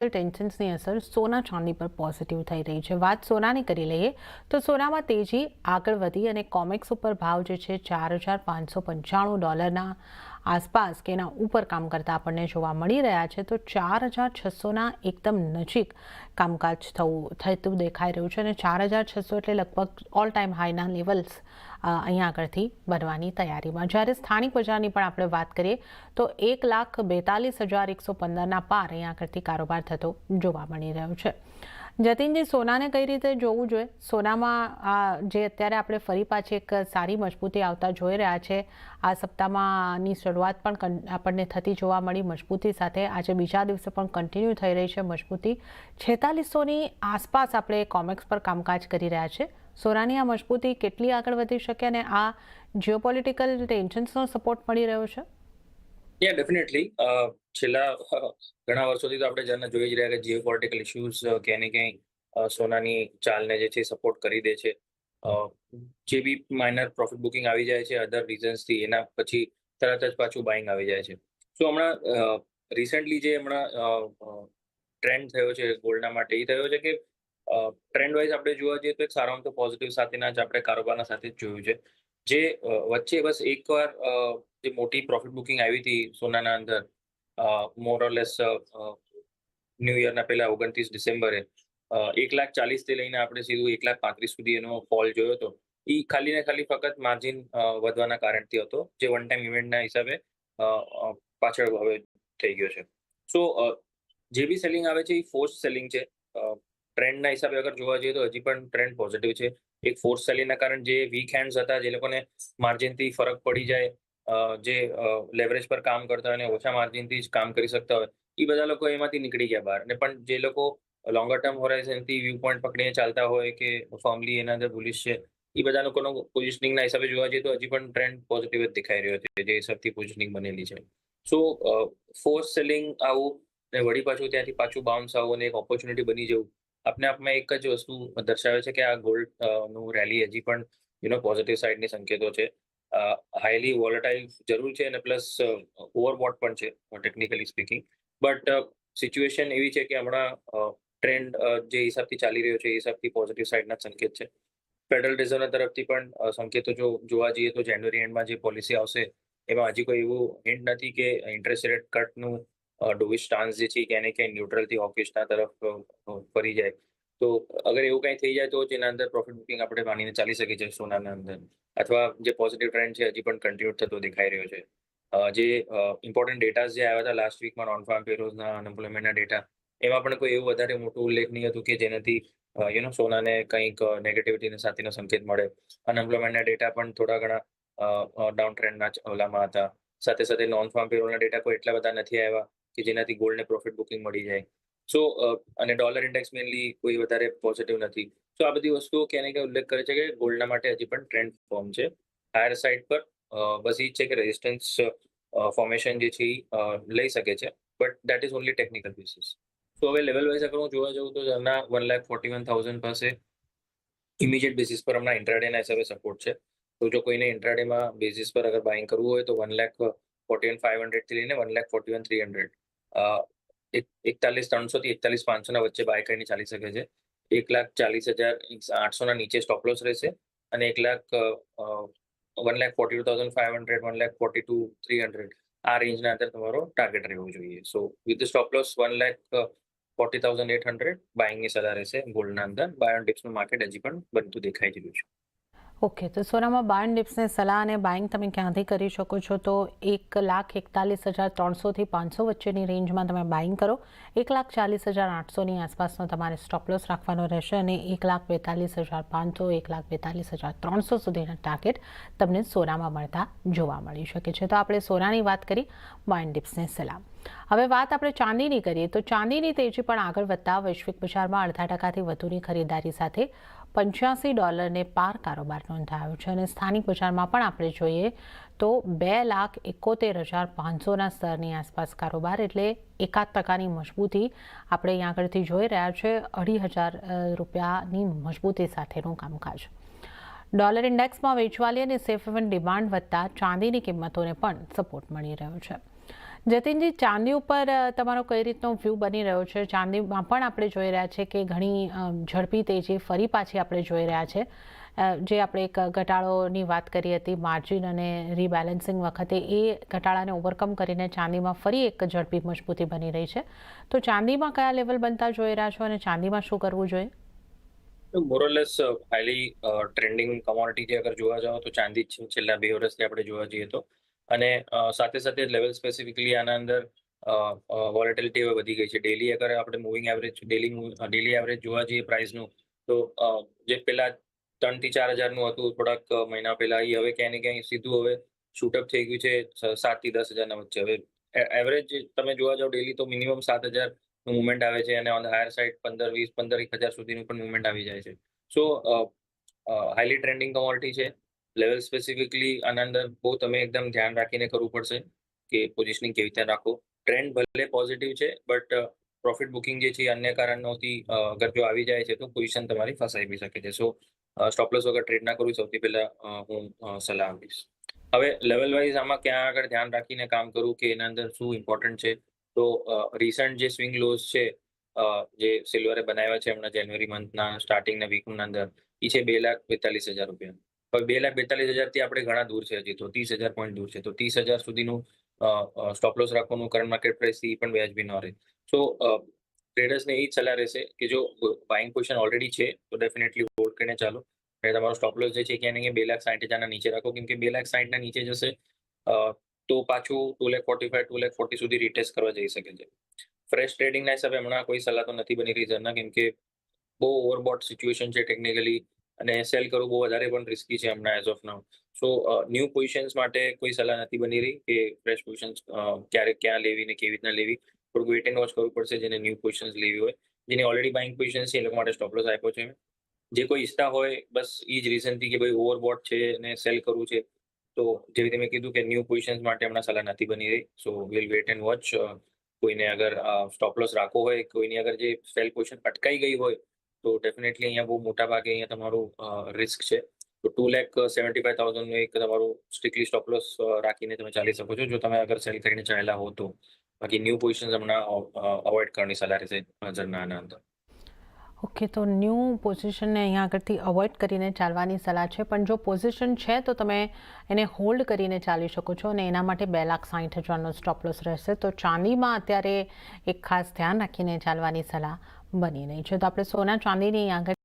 ટેન્શન્સની અસર સોના ચાંદી પર પોઝિટિવ થઈ રહી છે। વાત સોનાની કરી લઈએ તો સોનામાં તેજી આગળ વધી અને કોમેક્સ ઉપર ભાવ જે છે $4,595 આસપાસ કે એના ઉપર કામ કરતા આપણને જોવા મળી રહ્યા છે। તો 4,600ના એકદમ નજીક કામકાજ થતું દેખાઈ રહ્યું છે અને 4,600 એટલે લગભગ ઓલ ટાઈમ હાઈના લેવલ્સ અહીંયા આગળથી બનવાની તૈયારીમાં। જ્યારે સ્થાનિક બજારની પણ આપણે વાત કરીએ તો 1,42,115ના પાર અહીંયા આગળથી કારોબાર થતો જોવા મળી રહ્યો છે। જતીનજી, સોનાને કઈ રીતે જોવું જોઈએ? સોનામાં જે અત્યારે આપણે ફરી પાછી એક સારી મજબૂતી આવતા જોઈ રહ્યા છે। આ સપ્તાહમાંની શરૂઆત પણ આપણને થતી જોવા મળી મજબૂતી સાથે। આજે બીજા દિવસે પણ કન્ટિન્યુ થઈ રહી છે મજબૂતી। 4600ની આસપાસ આપણે કોમેક્સ પર કામકાજ કરી રહ્યા છે। સોનાની આ મજબૂતી કેટલી આગળ વધી શકે અને આ જીઓપોલિટિકલ ટેન્શન્સનો સપોર્ટ મળી રહ્યો છે? ડેફિનેટલી છેલ્લા ઘણા વર્ષોથી તો આપણે જેને જોઈ જ રહ્યા કે જીઓપોલિટિકલ ઇશ્યુઝ ક્યાંય ને ક્યાંય સોનાની ચાલને જે છે સપોર્ટ કરી દે છે। જે બી માઇનર પ્રોફિટ બુકિંગ આવી જાય છે અધર રીઝન્સથી, એના પછી તરત જ પાછું બાઇંગ આવી જાય છે। સો હમણાં રિસેન્ટલી જે ટ્રેન્ડ થયો છે ગોલ્ડના માટે એ થયો છે કે ટ્રેન્ડ વાઇઝ આપણે જોવા જઈએ તો એક સારામાં તો પોઝિટિવ સાથેના જ આપણે કારોબારના સાથે જ જોયું છે। જે વચ્ચે બસ એકવાર જે મોટી પ્રોફિટ બુકિંગ આવી હતી સોનાના અંદર મોરલેસ ન્યૂ યરના પહેલા 29 ડિસેમ્બરે 1,40,000 થી લઈને આપણે સીધું 1,35,000 સુધી એનો ફોલ જોયો હતો। એ ખાલી ને ખાલી ફક્ત માર્જિન વધવાના કારણથી હતો, જે વન ટાઈમ ઇવેન્ટના હિસાબે પાછળ હવે થઈ ગયો છે। સો જે બી સેલિંગ આવે છે એ ફોર્સ સેલિંગ છે। ટ્રેન્ડના હિસાબે અગર જોવા જઈએ તો હજી પણ ટ્રેન્ડ પોઝિટિવ છે। એક ફોર્સ સેલિંગના કારણે જે વીક હેન્ડ્સ હતા, જે લોકોને માર્જિનથી ફરક પડી જાય, જે લેવરેજ પર કામ કરતા હોય અને ઓછા માર્જિનથી જ કામ કરી શકતા હોય, એ બધા લોકો એમાંથી નીકળી ગયા બહાર। અને પણ જે લોકો લોંગર ટર્મ હોરાઇઝનથી વ્યૂ પોઈન્ટ પકડીને ચાલતા હોય કે ફર્મલી એના અંદર બુલિશ છે, એ બધા લોકોનો પોઝિશનિંગના હિસાબે જોવા જઈએ તો હજી પણ ટ્રેન્ડ પોઝિટિવ જ દેખાઈ રહ્યો છે, જે હિસાબથી પોઝિશનિંગ બનેલી છે। સો ફોર્સ સેલિંગ આવું ને વળી પાછું ત્યાંથી પાછું બાઉન્સ આવું અને એક ઓપોર્ચ્યુનિટી બની જવું, આપને આપમાં એક જ વસ્તુ દર્શાવે છે કે આ ગોલ્ડ નું રેલી હજી પણ પોઝિટિવ સાઇડની સંકેતો છે। હાઈલી વોલેટાઇલ જરૂર છે અને પ્લસ ઓવરબોટ પણ છે ટેકનિકલી સ્પીકિંગ। બટ સિચ્યુએશન એવી છે કે હમણાં ટ્રેન્ડ જે હિસાબથી ચાલી રહ્યો છે એ હિસાબથી પોઝિટિવ સાઇડના સંકેત છે। ફેડરલ રિઝર્વના તરફથી પણ સંકેતો જો જોવા જઈએ તો જાન્યુઆરી એન્ડમાં જે પોલિસી આવશે એમાં હજી કોઈ એવું હિન્ટ નથી કે ઇન્ટરેસ્ટ રેટ કટનું ડોવિશ સ્ટાન્સ જે છે ક્યાંય ને ક્યાંય ન્યુટ્રલથી હોકિશના તરફ ફરી જાય। તો અગર એવું કંઈ થઈ જાય તો જ એના અંદર પ્રોફિટ બુકિંગ આપણે માનીને ચાલી શકીએ છીએ સોનાના અંદર, અથવા જે પોઝિટિવ ટ્રેન્ડ છે હજી પણ કન્ટિન્યુ થતો દેખાઈ રહ્યો છે। જે ઇમ્પોર્ટન્ટ ડેટાઝ જે આવ્યા હતા લાસ્ટ વીકમાં નોન ફાર્મ પેરોઝના અનએમ્પ્લોયમેન્ટના ડેટા, એમાં પણ કોઈ એવું વધારે મોટું ઉલ્લેખ નહીં હતું કે જેનાથી સોનાને કંઈક નેગેટિવિટીના સાથેનો સંકેત મળે। અનએમ્પ્લોયમેન્ટના ડેટા પણ થોડા ઘણા ડાઉન ટ્રેન્ડના ઓલામાં હતા। સાથે સાથે નોન ફાર્મ પેરોલના ડેટા કોઈ એટલા બધા નથી આવ્યા કે જેનાથી ગોલ્ડને પ્રોફિટ બુકિંગ મળી જાય। સો અને ડોલર ઇન્ડેક્સ મેનલી કોઈ વધારે પોઝિટિવ નથી। સો આ બધી વસ્તુઓ ક્યાંય ને ક્યાંય ઉલ્લેખ કરે છે કે ગોલ્ડના માટે હજી પણ ટ્રેન્ડ ફોર્મ છે હાયર સાઇડ પર। બસ એ જ છે કે રેઝિસ્ટન્સ ફોર્મેશન જે છે એ લઈ શકે છે, but that is only technical basis. તો હવે લેવલ વાઇઝ અગર હું જોવા જાઉં તો હમણાં 1,41,000 પાસે ઇમિડિયેટ બેસિસ પર હમણાં ઇન્ટ્રાડેના હિસાબે સપોર્ટ છે। તો જો કોઈને ઇન્ટ્રાડેમાં બેસિસ પર અગર બાઇંગ કરવું હોય તો 1,41,500 થી લઈને 1,41,300 41,300 થી 41,500ના વચ્ચે બાય કરીને ચાલી શકે છે। 1,40,800ના નીચે સ્ટોપ લોસ રહેશે અને 1,42,500 1,42,300 આ રેન્જના અંદર તમારો ટાર્ગેટ રહેવો જોઈએ। સો વિથ સ્ટોપ લોસ 1,40,800 બાઇંગની સલાહ રહેશે ગોલ્ડના અંદર। બાય ઓન ડિપ્સનું માર્કેટ હજી પણ બનતું દેખાઈ રહ્યું છે। ઓકે, તો સોનામાં બાય ઓન ડિપ્સની સલાહ અને બાઇંગ તમે ક્યાંથી કરી શકો છો? તો 1,41,300થી 500 વચ્ચેની રેન્જમાં તમે બાઇંગ કરો। 1,40,800ની આસપાસનો તમારે સ્ટોપ લોસ રાખવાનો રહેશે અને 1,42,500 1,42,300 સુધીના ટાર્ગેટ તમને સોનામાં મળતા જોવા મળી શકે છે। તો આપણે સોનાની વાત કરી, બાય ઓન ડિપ્સની સલાહ। હવે વાત આપણે ચાંદીની કરીએ તો ચાંદીની તેજી પણ આગળ વધતા વૈશ્વિક બજારમાં 0.5%થી વધુની ખરીદારી સાથે $85 પાર કારોબાર નોંધાયો છે અને સ્થાનિક બજારમાં પણ આપણે જોઈએ તો 2,71,500ના સ્તરની આસપાસ કારોબાર, એટલે 1% મજબૂતી આપણે અહીંયા આગળથી જોઈ રહ્યા છે। $2,500ની મજબૂતી સાથેનું કામકાજ। ડોલર ઇન્ડેક્સમાં વેચવાલી અને સેફ હેવન ડિમાન્ડ વધતા ચાંદીની કિંમતોને પણ સપોર્ટ મળી રહ્યો છે। જતીનજી, ચાંદી ઉપર તમારો કઈ રીતનો વ્યૂ બની રહ્યો છે? ચાંદીમાં પણ આપણે જોઈ રહ્યા છે કે ઘણી ઝડપી તેજી ફરી પાછી આપણે જોઈ રહ્યા છે. જે આપણે એક ઘટાડોની વાત કરી હતી માર્જિન અને રીબેલેન્સિંગ વખતે, એ ઘટાડાને ઓવરકમ કરીને ચાંદીમાં ફરી એક ઝડપી મજબૂતી બની રહી છે. તો ચાંદીમાં કયા લેવલ બનતા જોઈ રહ્યા છો અને ચાંદીમાં શું કરવું જોઈએ? મોરલેસ હાઈલી ટ્રેન્ડિંગ કમોડિટી જે અગર જોવા જાઓ તો ચાંદી જ છે છેલ્લા 2 વર્ષથી આપણે જોવા જઈએ તો. અને સાથે સાથે લેવલ સ્પેસિફિકલી આના અંદર વોલેટિલિટી હવે વધી ગઈ છે. ડેલી અગર આપણે મૂવિંગ એવરેજ ડેલી એવરેજ જોવા જઈએ પ્રાઇસનું, તો જે પેલા 3 થી 4 હજારનું હતું થોડાક મહિના પહેલા, એ હવે ક્યાંય ને ક્યાંય સીધું હવે શૂટઅપ થઈ ગયું છે 7 થી 10 હજારના વચ્ચે. હવે એવરેજ તમે જોવા જાઓ ડેલી તો મિનિમમ 7,000 નું મુવમેન્ટ આવે છે અને ઓન ધ હાયર સાઇડ 15,000 સુધીનું પણ મુવમેન્ટ આવી જાય છે. સો હાઈલી ટ્રેન્ડિંગ કમોડિટી છે. લેવલ સ્પેસિફિકલી આના અંદર બહુ તમે એકદમ ધ્યાન રાખીને કરવું પડશે કે પોઝિશનિંગ કેવી રીતે રાખો. ટ્રેન્ડ ભલે પોઝિટિવ છે, બટ પ્રોફિટ બુકિંગ જે છે અન્ય કારણોથી અગર જો આવી જાય છે તો પોઝિશન તમારી ફસાઈ બી શકે છે. સો સ્ટોપ લોસ વગર ટ્રેડ ના કરવું સૌથી પહેલા હું સલાહ આપીશ. હવે લેવલ વાઇઝ આમાં ક્યાં આગળ ધ્યાન રાખીને કામ કરવું કે એના અંદર શું ઇમ્પોર્ટન્ટ છે, તો રિસન્ટ જે સ્વિંગ લોઝ છે જે સિલ્વરે બનાવ્યા છે હમણાં જાન્યુઆરી મંથના સ્ટાર્ટિંગના વીકના અંદર, એ છે 2,42,000 રૂપિયા. હવે 2,42,000 આપણે ઘણા દૂર છે, હજી તો 30,000 પોઈન્ટ દૂર છે. તો 30,000 સુધીનું સ્ટોપ લોસ રાખવાનું કરંટ માર્કેટ પ્રાઇસથી પણ વ્યાજબી ન રહે. સો ટ્રેડર્સને એ જ સલાહ રહેશે કે જો બાઇંગ પોઝિશન ઓલરેડી છે તો ડેફિનેટલી હોલ્ડ કરીને ચાલો. અને તમારો સ્ટોપ લોસ જે છે ક્યાં ને ક્યાં 2,60,000 નીચે રાખો, કેમ કે 2,60,000 ના નીચે જશે તો પાછું 2,45,000 2,40,000 સુધી રીટેસ્ટ કરવા જઈ શકે છે. ફ્રેશ ટ્રેડિંગના હિસાબે હમણાં કોઈ સલાહ તો નથી બની રહી ઝરના, કેમ કે બહુ ઓવરબોટ સિચ્યુએશન છે ટેકનિકલી, અને સેલ કરવું બહુ વધારે પણ રિસ્કી છે હમણાં as of now. So new positions માટે કોઈ સલાહ નથી બની રહી કે ફ્રેશ પોઝિશન્સ ક્યાં લેવી ને કેવી રીતના લેવી. થોડુંક વેટ એન્ડ વોચ કરવું પડશે જેને ન્યૂ પોઝિશન્સ લેવી હોય. જેની ઓલરેડી બાઇંગ પોઝિશન છે એ લોકો માટે સ્ટોપ લોસ આપ્યો છે. જે કોઈ ઈચ્છતા હોય બસ એ જ રીઝનથી કે ભાઈ ઓવરબોટ છે ને સેલ કરવું છે, તો જેવી રીતે મેં કીધું કે ન્યૂ પોઝિશન્સ માટે હમણાં સલાહ નથી બની રહી. સો વિલ વેટ એન્ડ વોચ. કોઈને અગર સ્ટોપ લોસ રાખવો હોય, કોઈની અગર જે સેલ પોઝિશન અટકાઈ ગઈ હોય, તો ડેફિનેટલી અહીંયા બહુ મોટા ભાગે અહીંયા તમારું રિસ્ક છે. તો 2,75,000 નું એક તમારું સ્ટ્રિક્ટલી સ્ટોપ લોસ રાખીને તમે ચાલી શકો છો, જો તમે અગર સેલ કરીને ચાલેલા હો તો. બાકી ન્યૂ પોઝિશન હમણાં અવોઇડ કરવાની સલાહ રહેશે ઝરના અંદર. ઓકે, તો ન્યૂ પોઝિશનને અહીંયા આગળથી અવોઇડ કરીને ચાલવાની સલાહ છે, પણ જો પોઝિશન છે તો તમે એને હોલ્ડ કરીને ચાલી શકો છો અને એના માટે 2,60,000નો સ્ટોપ લોસ રહેશે. તો ચાંદીમાં અત્યારે એક ખાસ ધ્યાન રાખીને ચાલવાની સલાહ બની રહી છે. તો આપણે સોના ચાંદીની આગળ